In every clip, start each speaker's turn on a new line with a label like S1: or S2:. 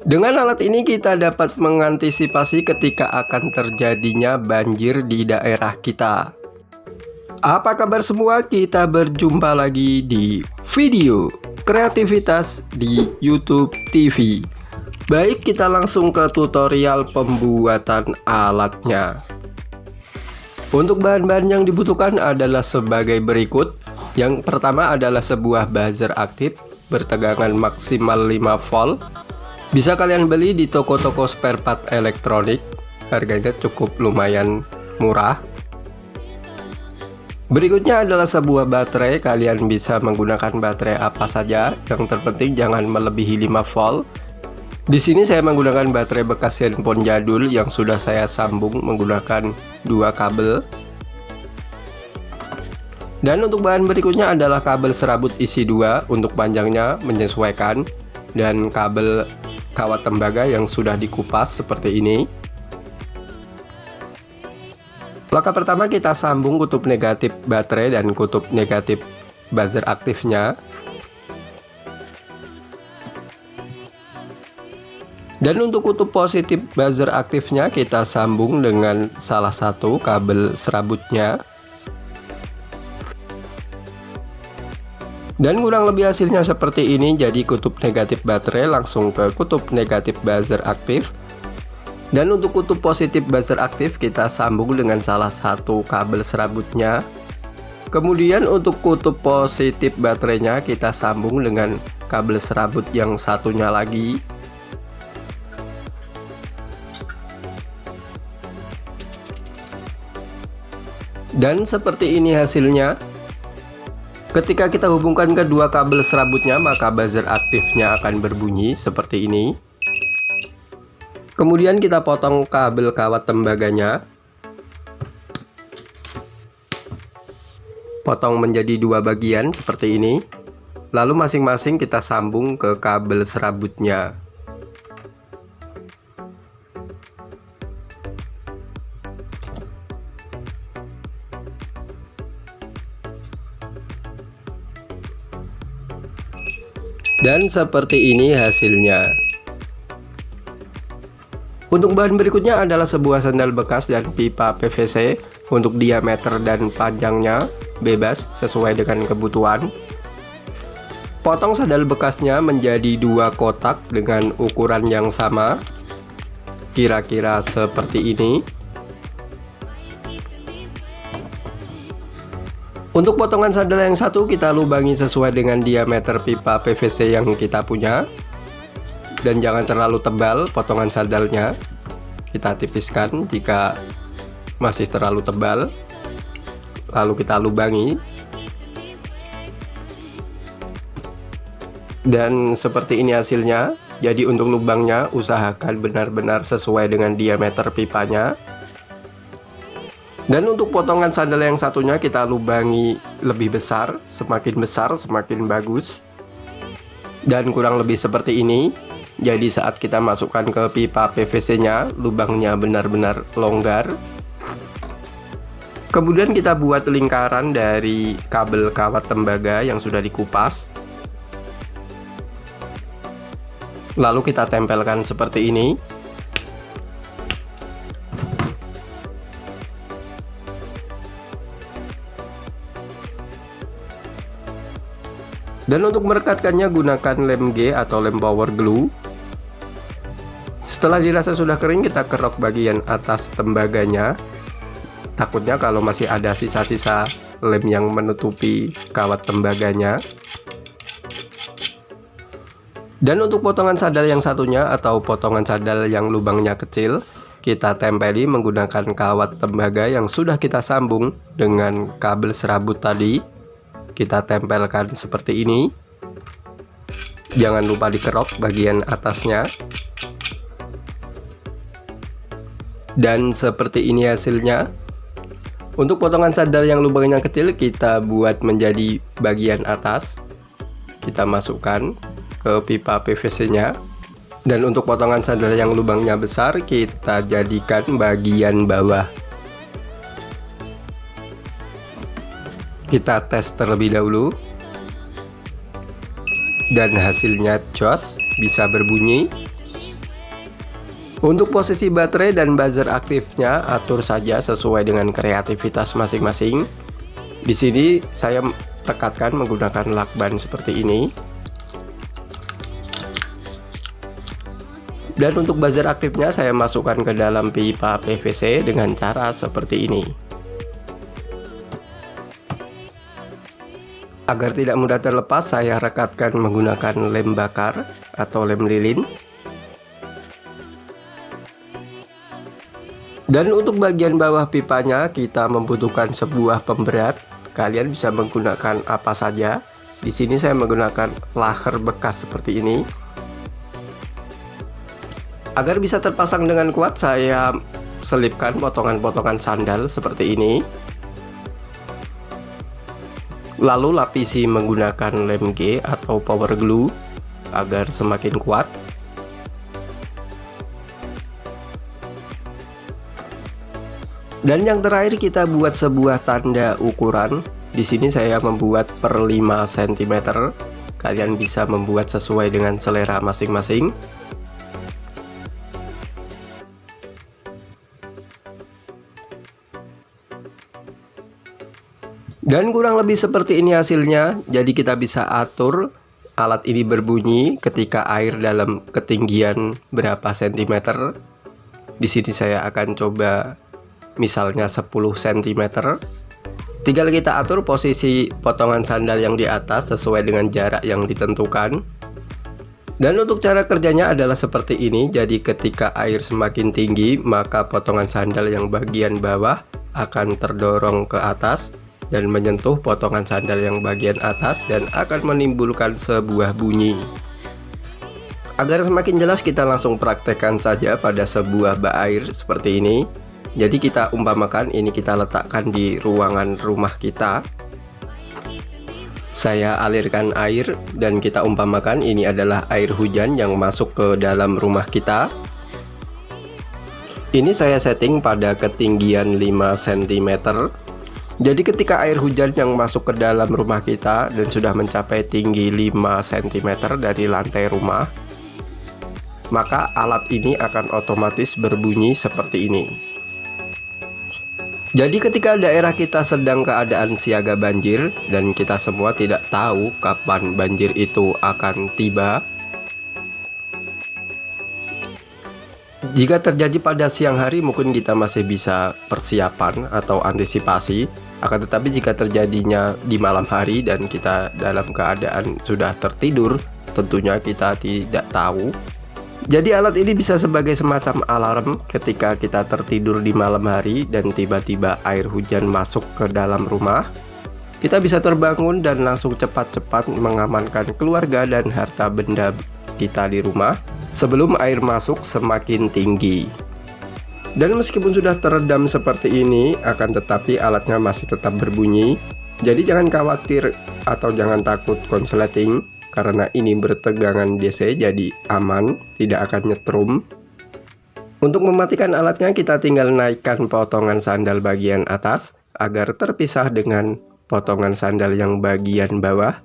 S1: Dengan alat ini kita dapat mengantisipasi ketika akan terjadinya banjir di daerah kita. Apa kabar semua? Kita berjumpa lagi di video kreativitas di YouTube TV. Baik, kita langsung ke tutorial pembuatan alatnya. Untuk bahan-bahan yang dibutuhkan adalah sebagai berikut. Yang pertama adalah sebuah buzzer aktif bertegangan maksimal 5 volt. Bisa kalian beli di toko-toko spare part elektronik, harganya cukup lumayan murah. Berikutnya adalah sebuah baterai, kalian bisa menggunakan baterai apa saja, yang terpenting jangan melebihi 5 volt. Di sini saya menggunakan baterai bekas handphone jadul yang sudah saya sambung menggunakan 2 kabel. Dan untuk bahan berikutnya adalah kabel serabut isi 2 untuk panjangnya menyesuaikan, dan kabel kawat tembaga yang sudah dikupas seperti ini. Langkah pertama, kita sambung kutub negatif baterai dan kutub negatif buzzer aktifnya. Dan untuk kutub positif buzzer aktifnya kita sambung dengan salah satu kabel serabutnya. Dan kurang lebih hasilnya seperti ini. Jadi kutub negatif baterai langsung ke kutub negatif buzzer aktif. Dan untuk kutub positif buzzer aktif kita sambung dengan salah satu kabel serabutnya. Kemudian untuk kutub positif baterainya kita sambung dengan kabel serabut yang satunya lagi. Dan seperti ini hasilnya. Ketika kita hubungkan kedua kabel serabutnya, maka buzzer aktifnya akan berbunyi seperti ini. Kemudian kita potong kabel kawat tembaganya. Potong menjadi 2 bagian seperti ini. Lalu masing-masing kita sambung ke kabel serabutnya. Dan seperti ini hasilnya. Untuk bahan berikutnya adalah sebuah sandal bekas dan pipa PVC. Untuk diameter dan panjangnya bebas sesuai dengan kebutuhan. Potong sandal bekasnya menjadi 2 kotak dengan ukuran yang sama, kira-kira seperti ini. Untuk potongan sandal yang satu kita lubangi sesuai dengan diameter pipa PVC yang kita punya. Dan jangan terlalu tebal potongan sandalnya. Kita tipiskan jika masih terlalu tebal. Lalu kita lubangi. Dan seperti ini hasilnya. Jadi untuk lubangnya usahakan benar-benar sesuai dengan diameter pipanya. Dan untuk potongan sandal yang satunya kita lubangi lebih besar, semakin bagus. Dan kurang lebih seperti ini. Jadi saat kita masukkan ke pipa PVC nya, lubangnya benar-benar longgar. Kemudian kita buat lingkaran dari kabel kawat tembaga yang sudah dikupas. Lalu kita tempelkan seperti ini. Dan untuk merekatkannya gunakan lem G atau lem power glue. Setelah dirasa sudah kering, kita kerok bagian atas tembaganya. Takutnya kalau masih ada sisa-sisa lem yang menutupi kawat tembaganya. Dan untuk potongan sandal yang satunya atau potongan sandal yang lubangnya kecil, kita tempeli menggunakan kawat tembaga yang sudah kita sambung dengan kabel serabut tadi. Kita tempelkan seperti ini. Jangan lupa dikerok bagian atasnya. Dan seperti ini hasilnya. Untuk potongan sandal yang lubangnya kecil kita buat menjadi bagian atas. Kita masukkan ke pipa PVC nya. Dan untuk potongan sandal yang lubangnya besar kita jadikan bagian bawah. Kita tes terlebih dahulu. Dan hasilnya jos, bisa berbunyi. Untuk posisi baterai dan buzzer aktifnya atur saja sesuai dengan kreativitas masing-masing. Di sini saya rekatkan menggunakan lakban seperti ini. Dan untuk buzzer aktifnya saya masukkan ke dalam pipa PVC dengan cara seperti ini. Agar tidak mudah terlepas, saya rekatkan menggunakan lem bakar atau lem lilin. Dan untuk bagian bawah pipanya kita membutuhkan sebuah pemberat. Kalian bisa menggunakan apa saja. Di sini saya menggunakan laher bekas seperti ini. Agar bisa terpasang dengan kuat, saya selipkan potongan-potongan sandal seperti ini. Lalu lapisi menggunakan lem G atau power glue agar semakin kuat. Dan yang terakhir kita buat sebuah tanda ukuran. Di sini saya membuat per 5 cm. Kalian bisa membuat sesuai dengan selera masing-masing. Dan kurang lebih seperti ini hasilnya. Jadi kita bisa atur alat ini berbunyi ketika air dalam ketinggian berapa sentimeter. Di sini saya akan coba misalnya 10 cm. Tinggal kita atur posisi potongan sandal yang di atas sesuai dengan jarak yang ditentukan. Dan untuk cara kerjanya adalah seperti ini. Jadi ketika air semakin tinggi, maka potongan sandal yang bagian bawah akan terdorong ke atas dan menyentuh potongan sandal yang bagian atas dan akan menimbulkan sebuah bunyi. Agar semakin jelas, kita langsung praktekkan saja pada sebuah bak air seperti ini. Jadi kita umpamakan ini kita letakkan di ruangan rumah kita. Saya alirkan air dan kita umpamakan ini adalah air hujan yang masuk ke dalam rumah kita. Ini saya setting pada ketinggian 5 cm. Jadi ketika air hujan yang masuk ke dalam rumah kita dan sudah mencapai tinggi 5 cm dari lantai rumah, maka alat ini akan otomatis berbunyi seperti ini. Jadi ketika daerah kita sedang keadaan siaga banjir dan kita semua tidak tahu kapan banjir itu akan tiba. Jika terjadi pada siang hari mungkin kita masih bisa persiapan atau antisipasi. Akan tetapi jika terjadinya di malam hari dan kita dalam keadaan sudah tertidur, tentunya kita tidak tahu. Jadi alat ini bisa sebagai semacam alarm ketika kita tertidur di malam hari dan tiba-tiba air hujan masuk ke dalam rumah. Kita bisa terbangun dan langsung cepat-cepat mengamankan keluarga dan harta benda kita di rumah sebelum air masuk semakin tinggi. Dan meskipun sudah teredam seperti ini, akan tetapi alatnya masih tetap berbunyi. Jadi jangan khawatir atau jangan takut konsleting. Karena ini bertegangan DC, jadi aman, tidak akan nyetrum. Untuk mematikan alatnya kita tinggal naikkan potongan sandal bagian atas agar terpisah dengan potongan sandal yang bagian bawah.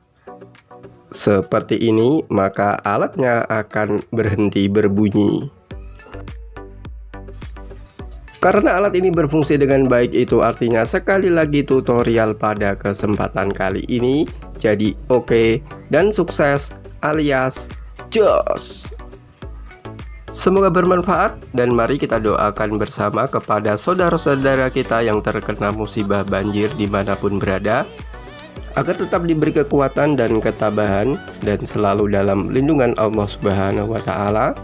S1: Seperti ini, maka alatnya akan berhenti berbunyi. Karena alat ini berfungsi dengan baik, itu artinya sekali lagi tutorial pada kesempatan kali ini jadi oke dan sukses alias jos. Semoga bermanfaat dan mari kita doakan bersama kepada saudara-saudara kita yang terkena musibah banjir dimanapun berada, agar tetap diberi kekuatan dan ketabahan dan selalu dalam lindungan Allah Subhanahu wa Ta'ala.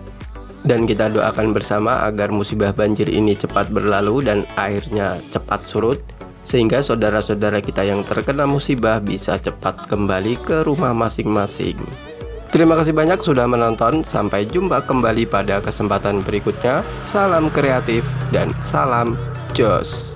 S1: Dan kita doakan bersama agar musibah banjir ini cepat berlalu dan airnya cepat surut, sehingga saudara-saudara kita yang terkena musibah bisa cepat kembali ke rumah masing-masing. Terima kasih banyak sudah menonton. Sampai jumpa kembali pada kesempatan berikutnya. Salam kreatif dan salam jos.